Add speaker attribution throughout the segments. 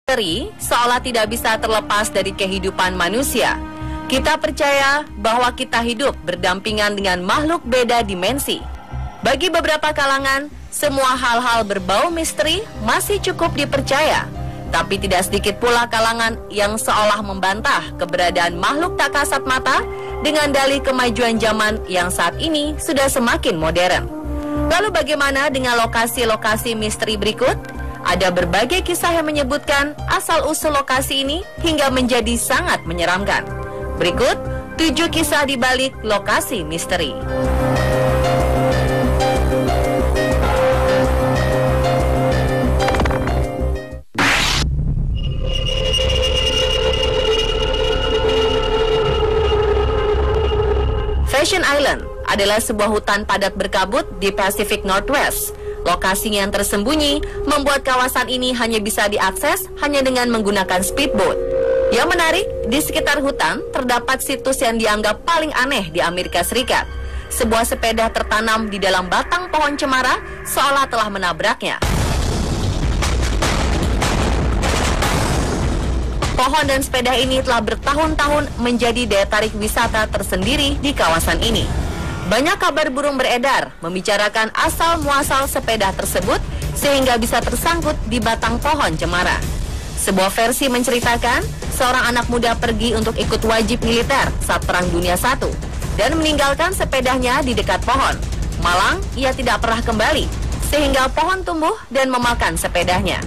Speaker 1: Misteri seolah tidak bisa terlepas dari kehidupan manusia. Kita percaya bahwa kita hidup berdampingan dengan makhluk beda dimensi. Bagi beberapa kalangan, semua hal-hal berbau misteri masih cukup dipercaya. Tapi tidak sedikit pula kalangan yang seolah membantah keberadaan makhluk tak kasat mata dengan dalih kemajuan zaman yang saat ini sudah semakin modern. Lalu bagaimana dengan lokasi-lokasi misteri berikut? Ada berbagai kisah yang menyebutkan asal-usul lokasi ini hingga menjadi sangat menyeramkan. Berikut 7 kisah di balik lokasi misteri. Fashion Island adalah sebuah hutan padat berkabut di Pacific Northwest. Lokasinya yang tersembunyi membuat kawasan ini hanya bisa diakses hanya dengan menggunakan speedboat. Yang menarik, di sekitar hutan terdapat situs yang dianggap paling aneh di Amerika Serikat. Sebuah sepeda tertanam di dalam batang pohon cemara seolah telah menabraknya. Pohon dan sepeda ini telah bertahun-tahun menjadi daya tarik wisata tersendiri di kawasan ini. Banyak kabar burung beredar membicarakan asal-muasal sepeda tersebut sehingga bisa tersangkut di batang pohon cemara. Sebuah versi menceritakan seorang anak muda pergi untuk ikut wajib militer saat Perang Dunia I dan meninggalkan sepedanya di dekat pohon. Malang, ia tidak pernah kembali sehingga pohon tumbuh dan memakan sepedanya.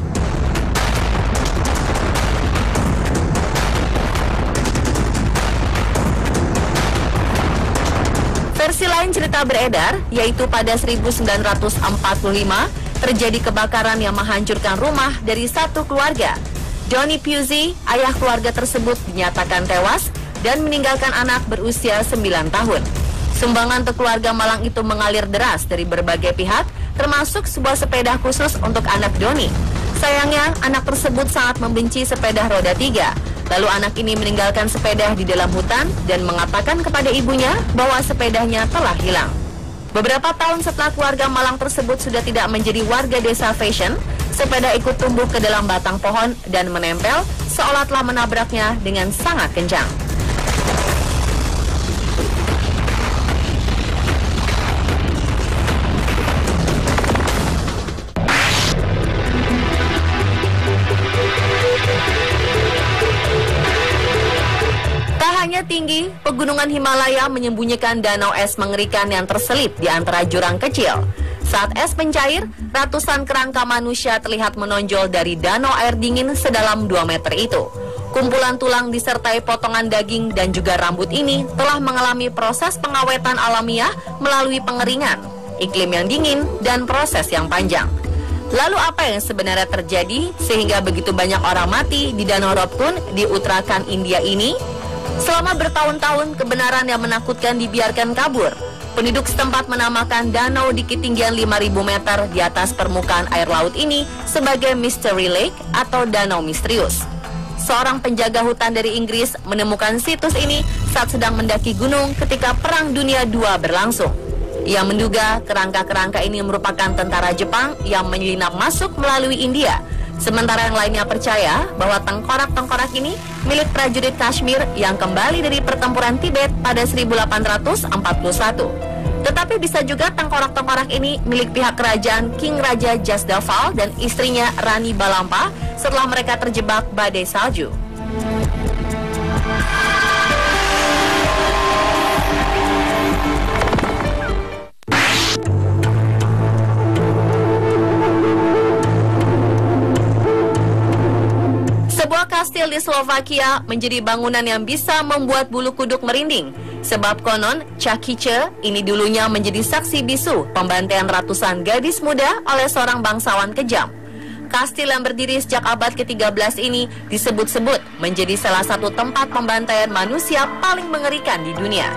Speaker 1: Versi lain cerita beredar, yaitu pada 1945 terjadi kebakaran yang menghancurkan rumah dari satu keluarga. Donny Pusey, ayah keluarga tersebut, dinyatakan tewas dan meninggalkan anak berusia 9 tahun. Sumbangan untuk keluarga Malang itu mengalir deras dari berbagai pihak, termasuk sebuah sepeda khusus untuk anak Donny. Sayangnya, anak tersebut sangat membenci sepeda roda 3. Lalu anak ini meninggalkan sepeda di dalam hutan dan mengatakan kepada ibunya bahwa sepedanya telah hilang. Beberapa tahun setelah keluarga Malang tersebut sudah tidak menjadi warga desa Fashion, sepeda ikut tumbuh ke dalam batang pohon dan menempel seolah telah menabraknya dengan sangat kencang. Tinggi, pegunungan Himalaya menyembunyikan danau es mengerikan yang terselip di antara jurang kecil. Saat es mencair, ratusan kerangka manusia terlihat menonjol dari danau air dingin sedalam 2 meter itu. Kumpulan tulang disertai potongan daging dan juga rambut ini telah mengalami proses pengawetan alamiah melalui pengeringan, iklim yang dingin, dan proses yang panjang. Lalu apa yang sebenarnya terjadi sehingga begitu banyak orang mati di Danau Ropkun di Uttarakhand, India ini? Selama bertahun-tahun, kebenaran yang menakutkan dibiarkan kabur. Penduduk setempat menamakan danau di ketinggian 5.000 meter di atas permukaan air laut ini sebagai Mystery Lake atau danau misterius. Seorang penjaga hutan dari Inggris menemukan situs ini saat sedang mendaki gunung ketika Perang Dunia II berlangsung. Ia menduga kerangka-kerangka ini merupakan tentara Jepang yang menyelinap masuk melalui India. Sementara yang lainnya percaya bahwa tengkorak-tengkorak ini milik prajurit Kashmir yang kembali dari pertempuran Tibet pada 1841. Tetapi bisa juga tengkorak-tengkorak ini milik pihak kerajaan King Raja Jasdaval dan istrinya Rani Balampa setelah mereka terjebak badai salju. Sebuah kastil di Slovakia menjadi bangunan yang bisa membuat bulu kuduk merinding. Sebab konon, Čakice ini dulunya menjadi saksi bisu pembantaian ratusan gadis muda oleh seorang bangsawan kejam. Kastil yang berdiri sejak abad ke-13 ini disebut-sebut menjadi salah satu tempat pembantaian manusia paling mengerikan di dunia.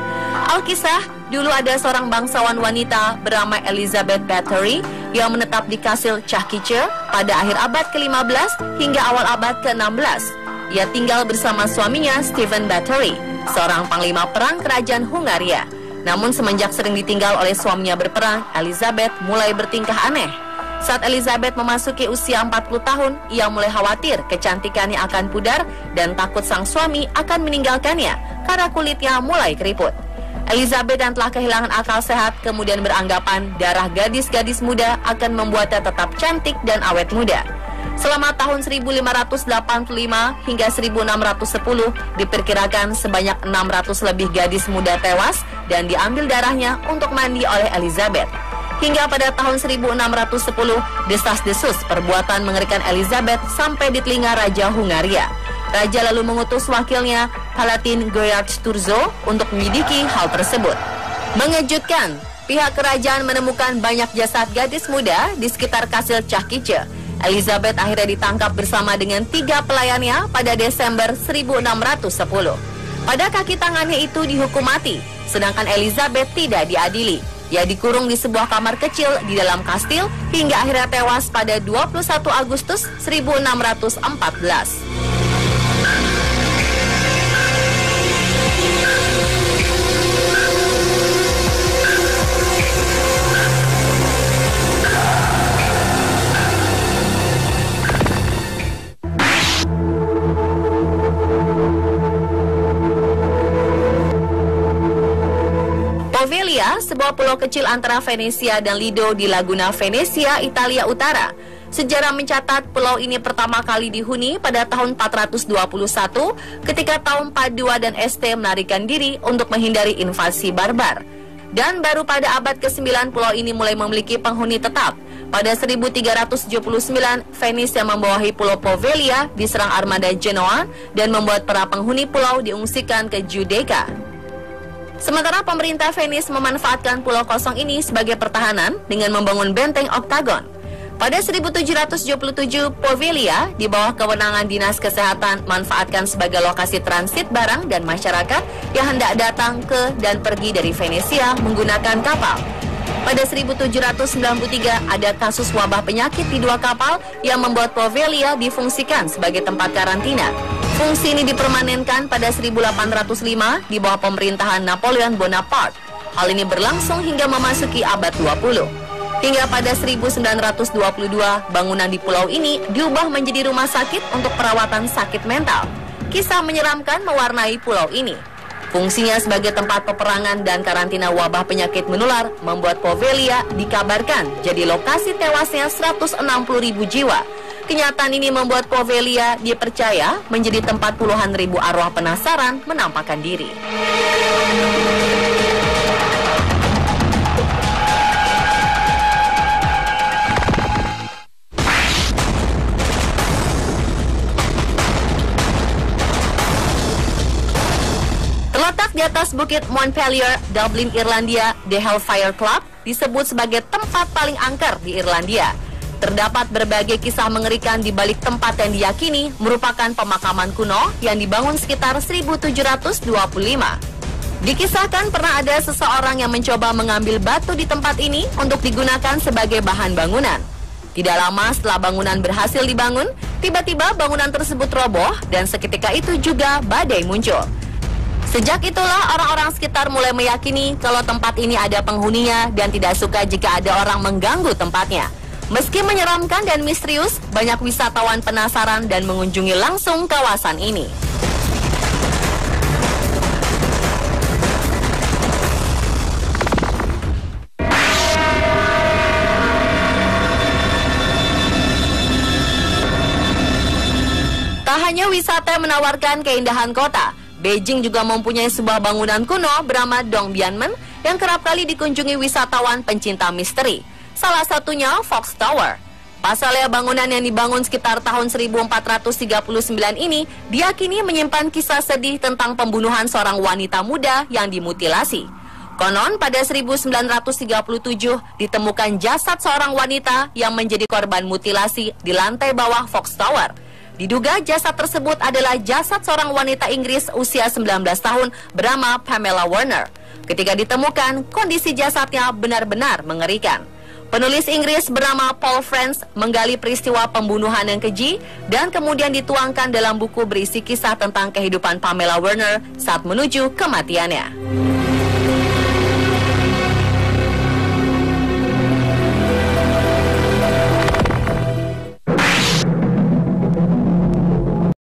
Speaker 1: Alkisah, dulu ada seorang bangsawan wanita bernama Elizabeth Bathory yang menetap di kastil Čakice pada akhir abad ke-15 hingga awal abad ke-16. Ia tinggal bersama suaminya Stephen Bathory, seorang panglima perang kerajaan Hungaria. Namun semenjak sering ditinggal oleh suaminya berperang, Elizabeth mulai bertingkah aneh. Saat Elizabeth memasuki usia 40 tahun, ia mulai khawatir kecantikannya akan pudar dan takut sang suami akan meninggalkannya karena kulitnya mulai keriput. Elizabeth yang telah kehilangan akal sehat kemudian beranggapan darah gadis-gadis muda akan membuatnya tetap cantik dan awet muda. Selama tahun 1585 hingga 1610 diperkirakan sebanyak 600 lebih gadis muda tewas dan diambil darahnya untuk mandi oleh Elizabeth. Hingga pada tahun 1610, desas-desus perbuatan mengerikan Elizabeth sampai di telinga Raja Hungaria. Raja lalu mengutus wakilnya, Palatin Goyard Sturzo, untuk menyelidiki hal tersebut. Mengejutkan, pihak kerajaan menemukan banyak jasad gadis muda di sekitar kastil Cahkice. Elizabeth akhirnya ditangkap bersama dengan 3 pelayannya pada Desember 1610. Pada kaki tangannya itu dihukum mati, sedangkan Elizabeth tidak diadili. Ia dikurung di sebuah kamar kecil di dalam kastil hingga akhirnya tewas pada 21 Agustus 1614. Poveglia, sebuah pulau kecil antara Venesia dan Lido di Laguna Venezia, Italia Utara. Sejarah mencatat pulau ini pertama kali dihuni pada tahun 421 ketika kaum Padua dan Este melarikan diri untuk menghindari invasi barbar. Dan baru pada abad ke-9 pulau ini mulai memiliki penghuni tetap. Pada 1379, Venice yang membawahi pulau Poveglia diserang armada Genoa dan membuat para penghuni pulau diungsikan ke Giudecca. Sementara pemerintah Venice memanfaatkan pulau kosong ini sebagai pertahanan dengan membangun benteng oktagon. Pada 1777, Poveglia di bawah kewenangan Dinas Kesehatan manfaatkan sebagai lokasi transit barang dan masyarakat yang hendak datang ke dan pergi dari Venesia menggunakan kapal. Pada 1793 ada kasus wabah penyakit di 2 kapal yang membuat Poveglia difungsikan sebagai tempat karantina. Fungsi ini dipermanenkan pada 1805 di bawah pemerintahan Napoleon Bonaparte. Hal ini berlangsung hingga memasuki abad 20. Hingga pada 1922, bangunan di pulau ini diubah menjadi rumah sakit untuk perawatan sakit mental. Kisah menyeramkan mewarnai pulau ini. Fungsinya sebagai tempat peperangan dan karantina wabah penyakit menular membuat Poveglia dikabarkan jadi lokasi tewasnya 160.000 jiwa. Kenyataan ini membuat Poveglia dipercaya menjadi tempat puluhan ribu arwah penasaran menampakkan diri. Terletak di atas bukit Montpelier, Dublin, Irlandia, The Hellfire Club disebut sebagai tempat paling angker di Irlandia. Terdapat berbagai kisah mengerikan di balik tempat yang diyakini merupakan pemakaman kuno yang dibangun sekitar 1725. Dikisahkan pernah ada seseorang yang mencoba mengambil batu di tempat ini untuk digunakan sebagai bahan bangunan. Tidak lama setelah bangunan berhasil dibangun, tiba-tiba bangunan tersebut roboh dan seketika itu juga badai muncul. Sejak itulah orang-orang sekitar mulai meyakini kalau tempat ini ada penghuninya dan tidak suka jika ada orang mengganggu tempatnya. Meski menyeramkan dan misterius, banyak wisatawan penasaran dan mengunjungi langsung kawasan ini. Tak hanya wisata yang menawarkan keindahan kota, Beijing juga mempunyai sebuah bangunan kuno bernama Dongbianmen yang kerap kali dikunjungi wisatawan pencinta misteri. Salah satunya Fox Tower. Pasalnya bangunan yang dibangun sekitar tahun 1439 ini diyakini menyimpan kisah sedih tentang pembunuhan seorang wanita muda yang dimutilasi. Konon pada 1937 ditemukan jasad seorang wanita yang menjadi korban mutilasi di lantai bawah Fox Tower. Diduga jasad tersebut adalah jasad seorang wanita Inggris usia 19 tahun bernama Pamela Warner. Ketika ditemukan, kondisi jasadnya benar-benar mengerikan. Penulis Inggris bernama Paul France menggali peristiwa pembunuhan yang keji dan kemudian dituangkan dalam buku berisi kisah tentang kehidupan Pamela Warner saat menuju kematiannya.